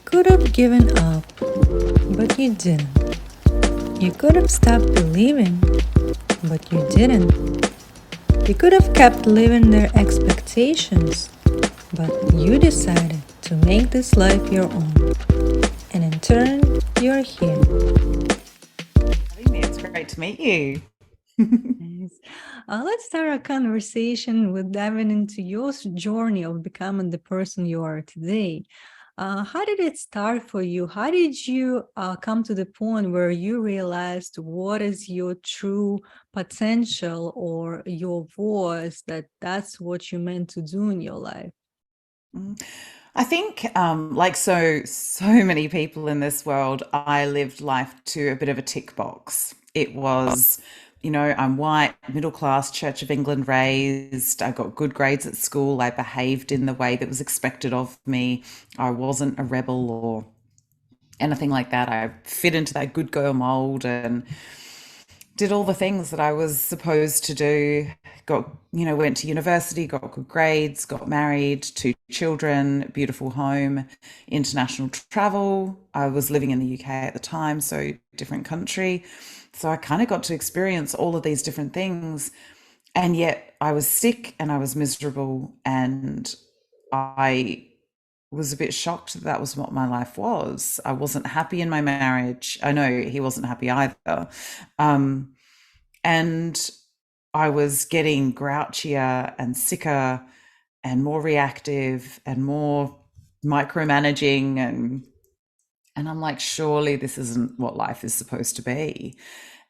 could have given up, but you didn't. You could have stopped believing, but you didn't. You could have kept living their expectations, but you decided to make this life your own. And in turn, you're here. It's great to meet you. Nice. Let's start our conversation with diving into your journey of becoming the person you are today. How did it start for you? How did you come to the point where you realized what is your true potential or your voice, that's what you meant to do in your life? I think, like so many people in this world, I lived life to a bit of a tick box. It was, I'm white, middle class, Church of England raised. I got good grades at school. I behaved in the way that was expected of me. I wasn't a rebel or anything like that. I fit into that good girl mold and did all the things that I was supposed to do. Went to university, got good grades, got married, 2 children, beautiful home, international travel. I was living in the UK at the time, so different country. So I kind of got to experience all of these different things. And yet I was sick and I was miserable and I was a bit shocked that was what my life was. I wasn't happy in my marriage. I know he wasn't happy either. Um, and I was getting grouchier and sicker and more reactive and more micromanaging and I'm like, surely this isn't what life is supposed to be.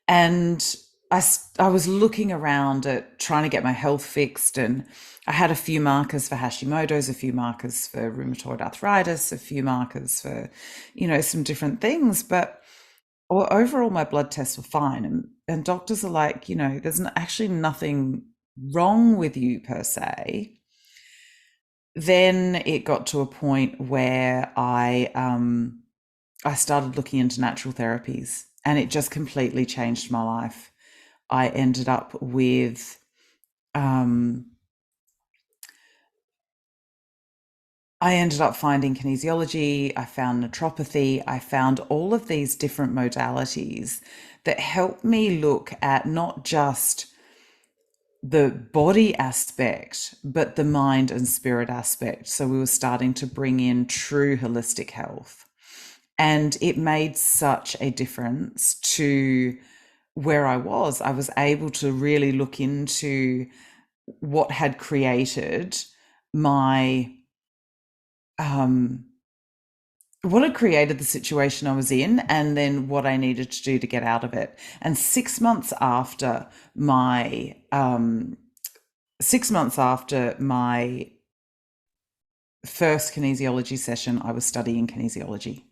And I was looking around at trying to get my health fixed, and I had a few markers for Hashimoto's, a few markers for rheumatoid arthritis, a few markers for, some different things. But overall, my blood tests were fine. And doctors are like, there's actually nothing wrong with you per se. Then it got to a point where I started looking into natural therapies, and it just completely changed my life. I ended up with I ended up finding kinesiology, I found naturopathy, I found all of these different modalities that helped me look at not just the body aspect, but the mind and spirit aspect. So we were starting to bring in true holistic health. And it made such a difference to where I was. I was able to really look into what had created my what had created the situation I was in, and then what I needed to do to get out of it. And 6 months after my 6 months after my first kinesiology session, I was studying kinesiology,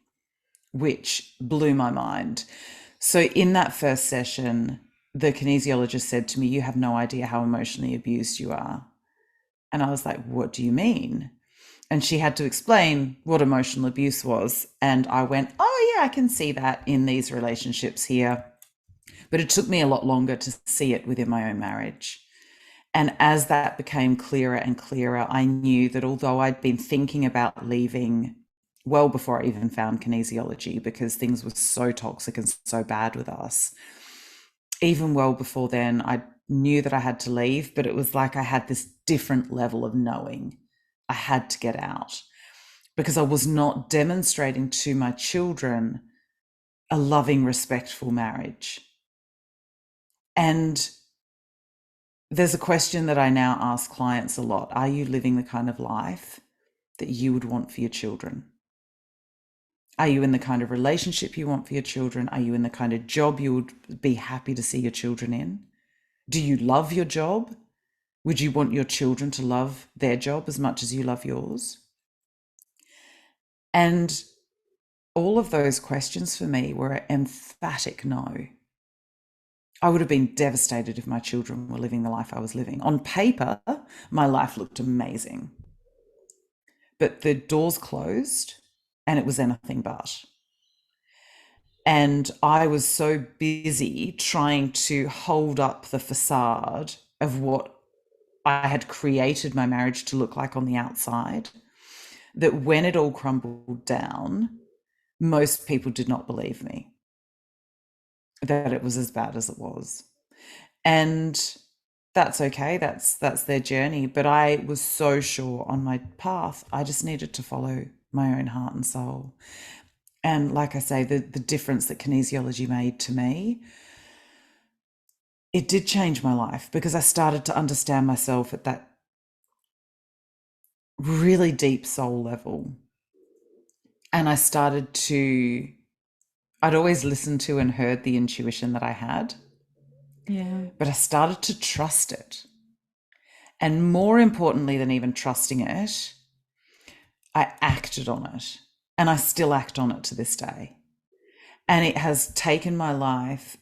which blew my mind. So in that first session, the kinesiologist said to me, "You have no idea how emotionally abused you are." And I was like, "What do you mean?" And she had to explain what emotional abuse was. And I went, "Oh, yeah, I can see that in these relationships here." But it took me a lot longer to see it within my own marriage. And as that became clearer and clearer, I knew that although I'd been thinking about leaving well before I even found kinesiology, because things were so toxic and so bad with us, even well before then, I knew that I had to leave, but it was like I had this different level of knowing I had to get out because I was not demonstrating to my children a loving, respectful marriage. And there's a question that I now ask clients a lot. Are you living the kind of life that you would want for your children? Are you in the kind of relationship you want for your children? Are you in the kind of job you would be happy to see your children in? Do you love your job? Would you want your children to love their job as much as you love yours? And all of those questions for me were an emphatic no. I would have been devastated if my children were living the life I was living. On paper, my life looked amazing. But the doors closed and it was anything but. And I was so busy trying to hold up the facade of what I had created my marriage to look like on the outside that when it all crumbled down, most people did not believe me that it was as bad as it was. And that's okay. That's their journey. But I was so sure on my path. I just needed to follow my own heart and soul. And like I say, the difference that kinesiology made to me, it did change my life because I started to understand myself at that really deep soul level. And I started to, I'd always listened to and heard the intuition that I had, Yeah. but I started to trust it. And more importantly than even trusting it, I acted on it. And I still act on it to this day. And it has taken my life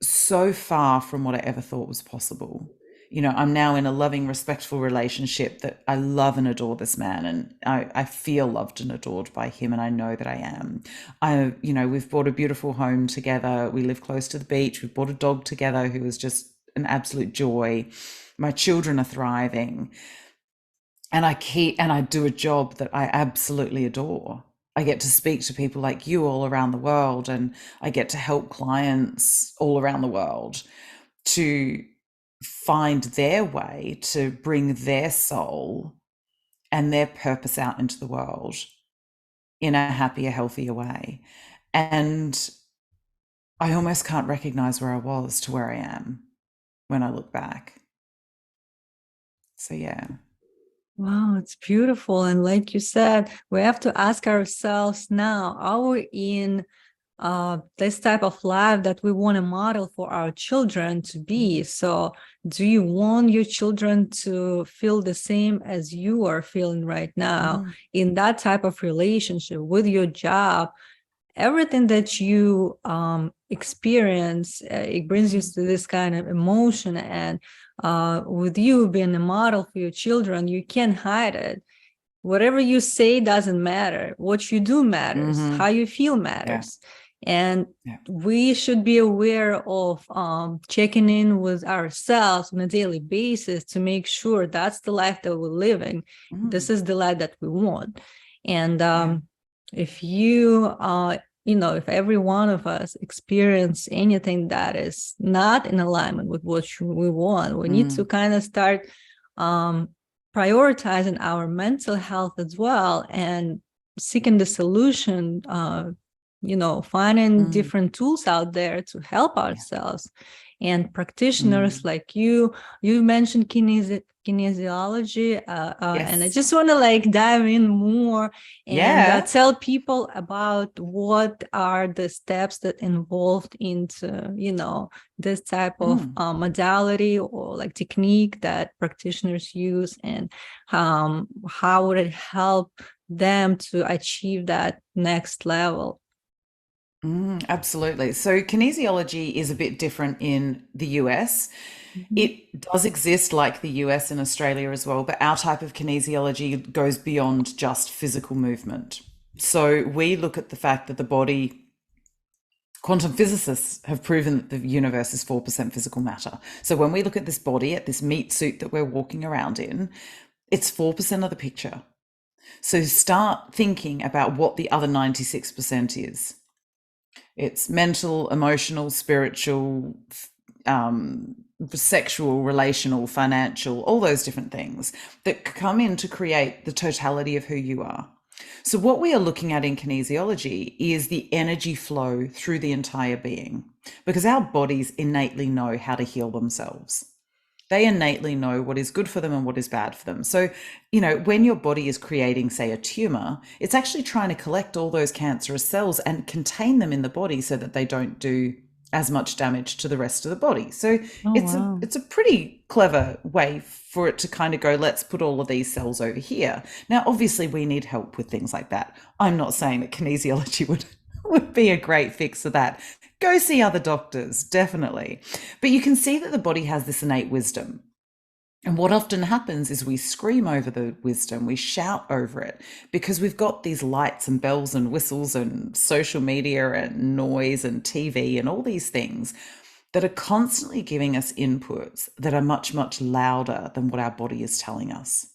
so far from what I ever thought was possible. You know, I'm now in a loving, respectful relationship that I love and adore this man, and I feel loved and adored by him, and I know that I am. We've bought a beautiful home together. We live close to the beach. We've bought a dog together who is just an absolute joy. My children are thriving, and I do a job that I absolutely adore. I get to speak to people like you all around the world, and I get to help clients all around the world to find their way to bring their soul and their purpose out into the world in a happier, healthier way. And I almost can't recognize where I was to where I am when I look back. So, yeah. Wow, it's beautiful. And like you said, we have to ask ourselves now, are we in this type of life that we want to model for our children to be? So do you want your children to feel the same as you are feeling right now in that type of relationship with your job? Everything that you experience, it brings you to this kind of emotion. And with you being a model for your children, you can't hide it. Whatever you say doesn't matter. What you do matters. How you feel matters. And we should be aware of checking in with ourselves on a daily basis to make sure that's the life that we're living. This is the life that we want. And if you if every one of us experience anything that is not in alignment with what we want, we need to kind of start prioritizing our mental health as well and seeking the solution, finding different tools out there to help ourselves. And practitioners like you mentioned kinesiology, and I just want to dive in more and tell people about what are the steps that involved into this type of modality or technique that practitioners use, and how would it help them to achieve that next level. Absolutely. So kinesiology is a bit different in the US. It does exist like the US and Australia as well, but our type of kinesiology goes beyond just physical movement. So we look at the fact that the body, quantum physicists have proven that the universe is 4% physical matter. So when we look at this body, at this meat suit that we're walking around in, it's 4% of the picture. So start thinking about what the other 96% is. It's mental, emotional, spiritual, sexual, relational, financial, all those different things that come in to create the totality of who you are. So what we are looking at in kinesiology is the energy flow through the entire being, because our bodies innately know how to heal themselves. They innately know what is good for them and what is bad for them. So, when your body is creating, say, a tumor, it's actually trying to collect all those cancerous cells and contain them in the body so that they don't do as much damage to the rest of the body. So it's a pretty clever way for it to kind of go, let's put all of these cells over here. Now, obviously, we need help with things like that. I'm not saying that kinesiology would be a great fix for that. Go see other doctors, definitely. But you can see that the body has this innate wisdom. And what often happens is we scream over the wisdom, we shout over it, because we've got these lights and bells and whistles and social media and noise and TV and all these things that are constantly giving us inputs that are much, much louder than what our body is telling us.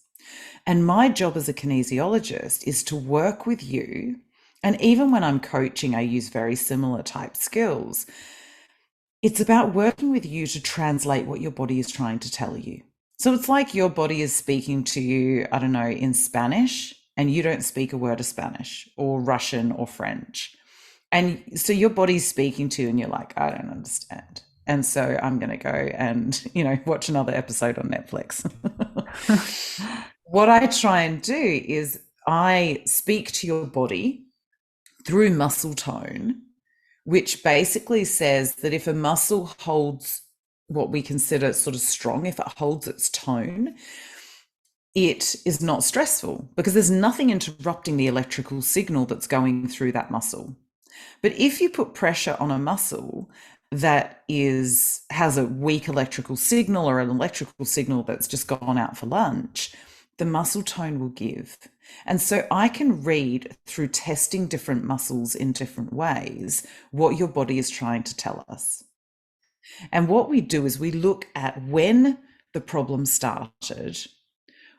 And my job as a kinesiologist is to work with you. And even when I'm coaching, I use very similar type skills. It's about working with you to translate what your body is trying to tell you. So it's like your body is speaking to you, I don't know, in Spanish, and you don't speak a word of Spanish or Russian or French. And so your body's speaking to you, and you're like, I don't understand. And so I'm going to go and, watch another episode on Netflix. What I try and do is I speak to your body through muscle tone, which basically says that if a muscle holds what we consider sort of strong, if it holds its tone, it is not stressful because there's nothing interrupting the electrical signal that's going through that muscle. But if you put pressure on a muscle that has a weak electrical signal or an electrical signal that's just gone out for lunch, the muscle tone will give. And so I can read through testing different muscles in different ways what your body is trying to tell us. And what we do is we look at when the problem started,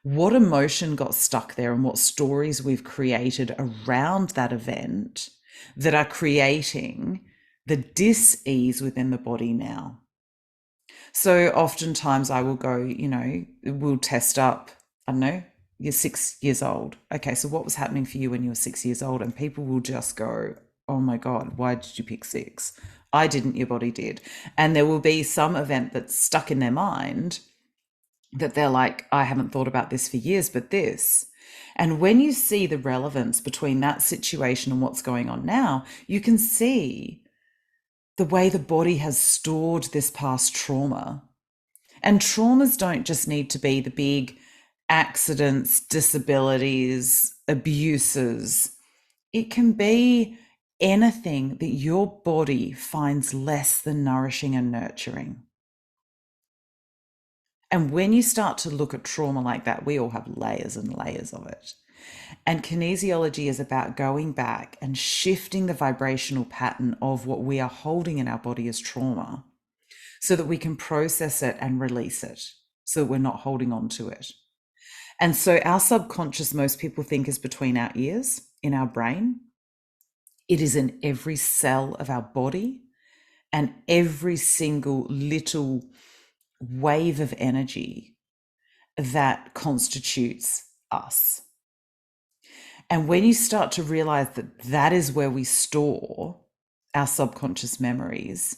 what emotion got stuck there, and what stories we've created around that event that are creating the dis-ease within the body now. So oftentimes I will go, we'll test up, I don't know, you're 6 years old. Okay, so what was happening for you when you were 6 years old? And people will just go, oh my God, why did you pick 6? I didn't, your body did. And there will be some event that's stuck in their mind that they're like, I haven't thought about this for years, but this. And when you see the relevance between that situation and what's going on now, you can see the way the body has stored this past trauma. And traumas don't just need to be the big accidents, disabilities, abuses. It can be anything that your body finds less than nourishing and nurturing. And when you start to look at trauma like that, we all have layers and layers of it. And kinesiology is about going back and shifting the vibrational pattern of what we are holding in our body as trauma so that we can process it and release it, so that we're not holding on to it. And so our subconscious, most people think, is between our ears in our brain. It is in every cell of our body, and every single little wave of energy that constitutes us. And when you start to realize that that is where we store our subconscious memories,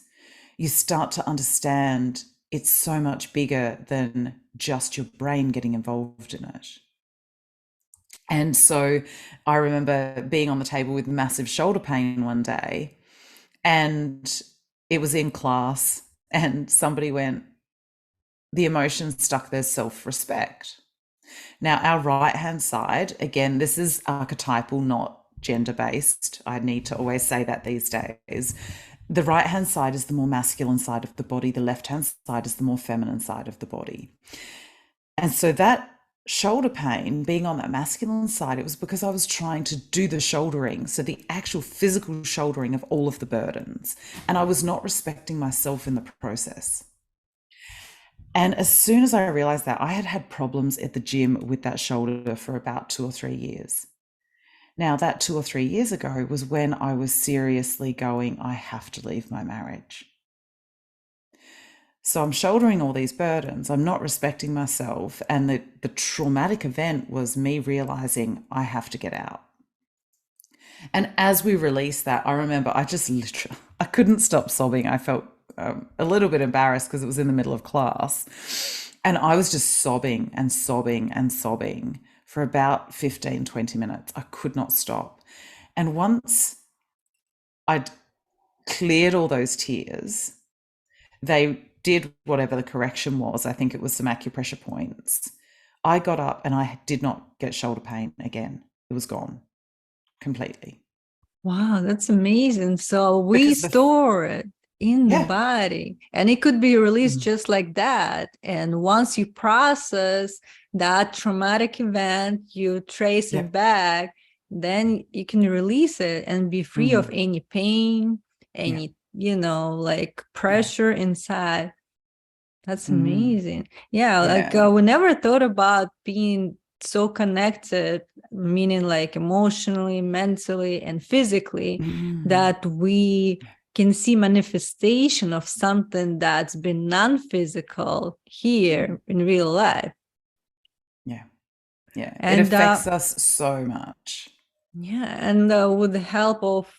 you start to understand it's so much bigger than just your brain getting involved in it. And so I remember being on the table with massive shoulder pain one day, and it was in class, and somebody went, the emotion stuck there's self-respect. Now, our right-hand side, again, this is archetypal, not gender-based. I need to always say that these days. The right-hand side is the more masculine side of the body. The left-hand side is the more feminine side of the body. And so that shoulder pain being on that masculine side, it was because I was trying to do the shouldering. So the actual physical shouldering of all of the burdens. And I was not respecting myself in the process. And as soon as I realized that, I had had problems at the gym with that shoulder for about 2 or 3 years. Now, that 2 or 3 years ago was when I was seriously going, I have to leave my marriage. So I'm shouldering all these burdens. I'm not respecting myself. And the traumatic event was me realizing I have to get out. And as we released that, I remember I just literally, I couldn't stop sobbing. I felt a little bit embarrassed because it was in the middle of class. And I was just sobbing and sobbing and sobbing for about 15, 20 minutes. I could not stop. And once I'd cleared all those tears, they did whatever the correction was. I think it was some acupressure points. I got up and I did not get shoulder pain again. It was gone completely. Wow, that's amazing. So we Because store it in the yeah. body, and it could be released Mm. just like that. And once you process that traumatic event, you trace it Yep. back, then you can release it and be free of Mm. any pain, Yeah. any, like Yeah. pressure inside. That's Mm. amazing. Yeah, like Yeah. we never thought about being so connected, meaning like emotionally, mentally, and physically, that we can see manifestation of something that's been non-physical here in real life. Yeah. It And affects us so much. yeah, and with the help of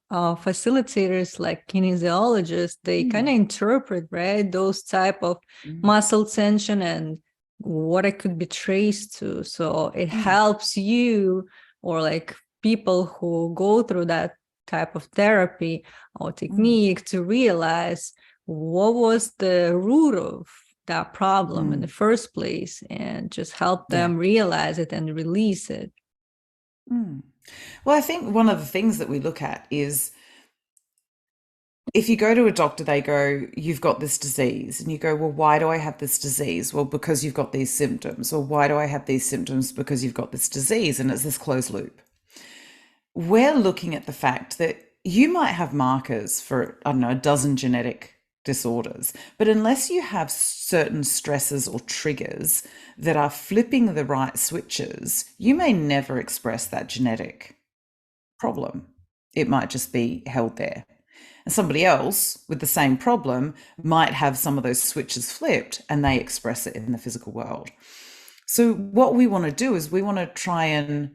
facilitators like kinesiologists, they kind of interpret, right, those type of muscle tension and what it could be traced to. So it helps you, or like people who go through that type of therapy or technique, to realize what was the root of that problem in the first place, and just help them realize it and release it. Well, I think one of the things that we look at is, if you go to a doctor, they go, you've got this disease. And you go, well, why do I have this disease? Well, because you've got these symptoms. Or why do I have these symptoms? Because you've got this disease. And it's this closed loop. We're looking at the fact that you might have markers for, I don't know, a dozen genetic disorders. But unless you have certain stresses or triggers that are flipping the right switches, you may never express that genetic problem. It might just be held there. And somebody else with the same problem might have some of those switches flipped and they express it in the physical world. So what we want to do is we want to try and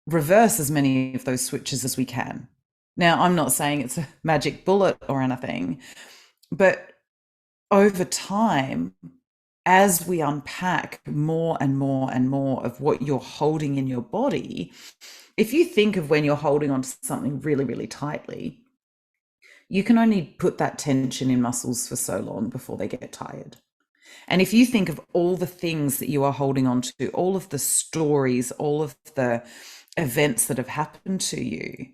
reverse as many of those switches as we can. Now, I'm not saying it's a magic bullet or anything, but over time, as we unpack more and more and more of what you're holding in your body, if you think of when you're holding on to something really, really tightly, you can only put that tension in muscles for so long before they get tired. And if you think of all the things that you are holding on to, all of the stories, all of the events that have happened to you,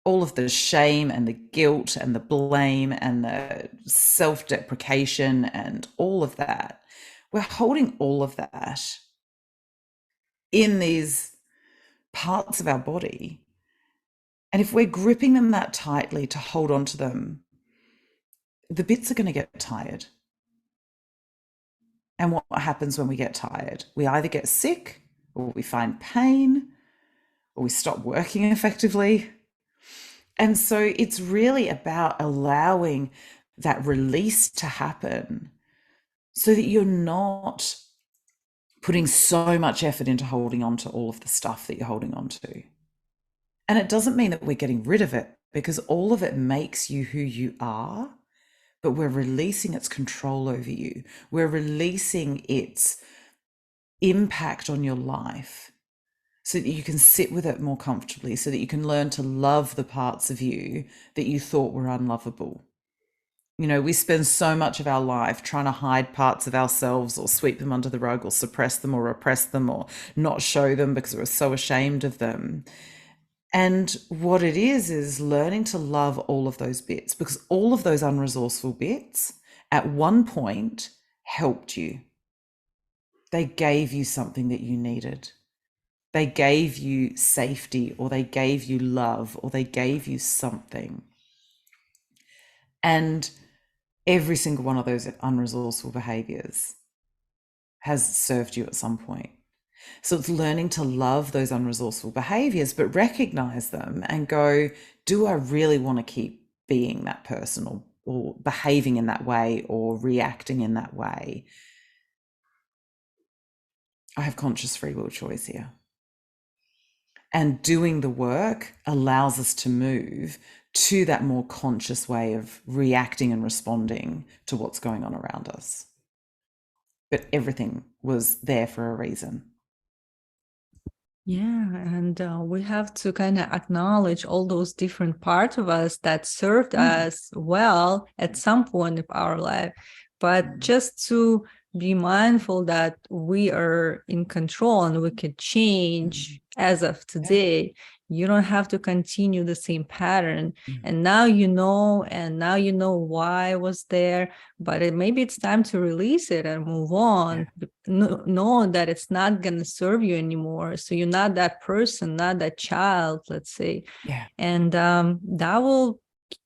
all of the shame and the guilt and the blame and the self-deprecation and all of that, we're holding all of that in these parts of our body. And if we're gripping them that tightly to hold on to them, the bits are going to get tired. And what happens when we get tired? We either get sick, or we find pain, or we stop working effectively. And so it's really about allowing that release to happen so that you're not putting so much effort into holding on to all of the stuff that you're holding on to. And it doesn't mean that we're getting rid of it, because all of it makes you who you are, but we're releasing its control over you. We're releasing its impact on your life so that you can sit with it more comfortably, so that you can learn to love the parts of you that you thought were unlovable. You know, we spend so much of our life trying to hide parts of ourselves, or sweep them under the rug, or suppress them, or repress them, or not show them because we're so ashamed of them. And what it is learning to love all of those bits, because all of those unresourceful bits at one point helped you. They gave you something that you needed. They gave you safety, or they gave you love, or they gave you something. And every single one of those unresourceful behaviors has served you at some point. So it's learning to love those unresourceful behaviors, but recognize them and go, do I really want to keep being that person, or behaving in that way, or reacting in that way? I have conscious free will choice here. And doing the work allows us to move to that more conscious way of reacting and responding to what's going on around us. But everything was there for a reason. Yeah, and we have to kind of acknowledge all those different parts of us that served us well at some point of our life, but just to be mindful that we are in control and we could change as of today. You don't have to continue the same pattern. And now you know, why I was there, but maybe it's time to release it and move on. Know that it's not going to serve you anymore. So you're not that person, not that child, let's say. And that will,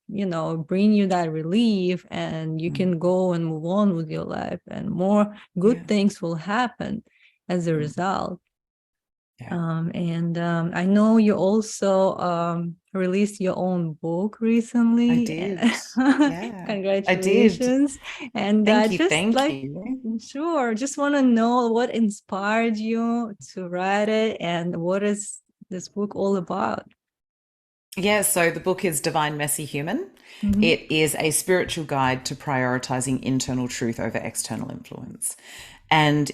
bring you that relief, and you can go and move on with your life, and more good things will happen as a result. Yeah. And I know you also released your own book I recently. did. Yeah, I did. Congratulations. And Thank you. just Thank like, you. sure, just want to know what inspired you to write it and what is this book all about? Yeah, so the book is Divine Messy Human. Mhm. It is a spiritual guide to prioritizing internal truth over external influence. And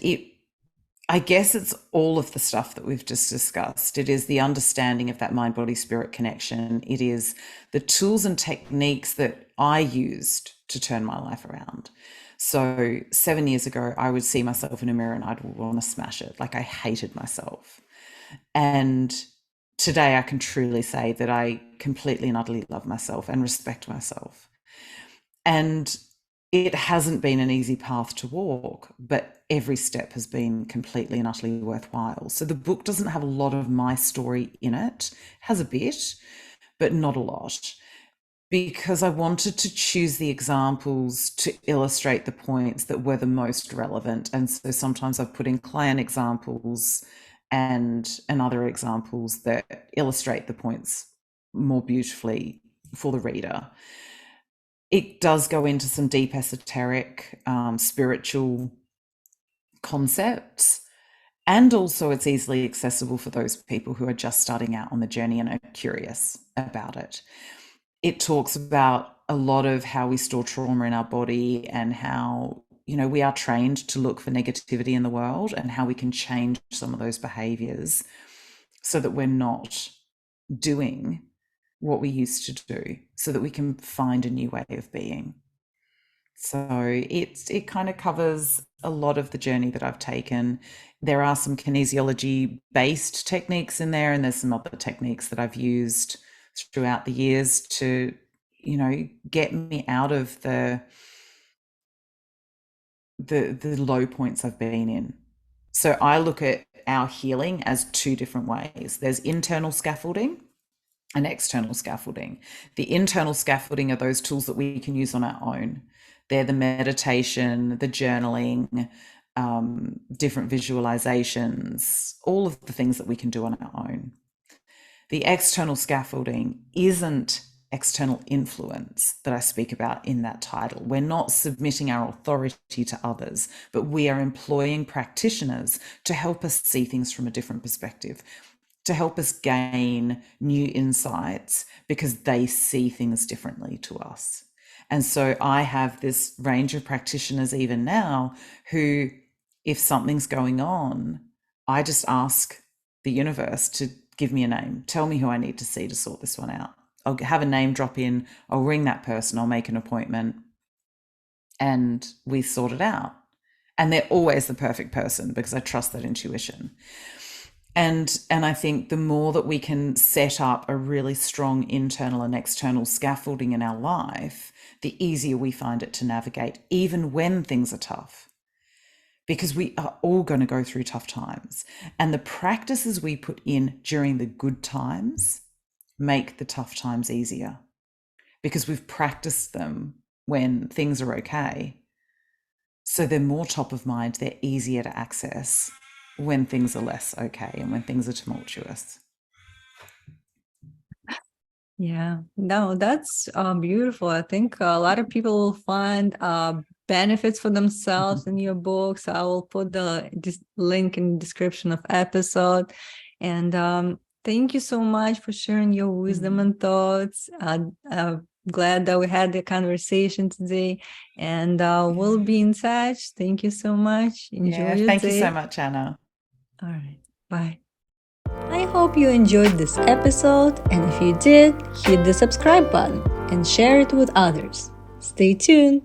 I guess it's all of the stuff that we've just discussed. It is the understanding of that mind body spirit connection. It is the tools and techniques that I used to turn my life around. So 7 years ago, I would see myself in a mirror and I'd want to smash it. Like I hated myself. And today I can truly say that I completely and utterly love myself and respect myself. And it hasn't been an easy path to walk, but every step has been completely and utterly worthwhile. So the book doesn't have a lot of my story in it. It has a bit, but not a lot, because I wanted to choose the examples to illustrate the points that were the most relevant. And so sometimes I've put in client examples and other examples that illustrate the points more beautifully for the reader. It does go into some deep esoteric spiritual concepts, and also it's easily accessible for those people who are just starting out on the journey and are curious about it. It talks about a lot of how we store trauma in our body and how, we are trained to look for negativity in the world and how we can change some of those behaviors so that we're not doing what we used to do, so that we can find a new way of being. So it kind of covers a lot of the journey that I've taken. There are some kinesiology based techniques in there, and there's some other techniques that I've used throughout the years to, get me out of the low points I've been in. So I look at our healing as two different ways. There's internal scaffolding and external scaffolding. The internal scaffolding are those tools that we can use on our own. They're the meditation, the journaling, different visualizations, all of the things that we can do on our own. The external scaffolding isn't external influence that I speak about in that title. We're not submitting our authority to others, but we are employing practitioners to help us see things from a different perspective, to help us gain new insights because they see things differently to us. And so I have this range of practitioners even now who, if something's going on, I just ask the universe to give me a name, tell me who I need to see to sort this one out. I'll have a name drop in, I'll ring that person, I'll make an appointment, and we sort it out. And they're always the perfect person because I trust that intuition. And I think the more that we can set up a really strong internal and external scaffolding in our life, the easier we find it to navigate, even when things are tough. Because we are all going to go through tough times. And the practices we put in during the good times make the tough times easier because we've practiced them when things are okay. So they're more top of mind, they're easier to access when things are less okay and when things are tumultuous. Yeah, no, that's beautiful. I think a lot of people will find benefits for themselves in your books. I will put this link in the description of episode. And thank you so much for sharing your wisdom and thoughts. Glad that we had the conversation today, and we'll be in touch. Thank you so much. Enjoy Yeah, your thank you so day. much, Anna. All right, bye. I hope you enjoyed this episode, and if you did, hit the subscribe button and share it with others. Stay tuned.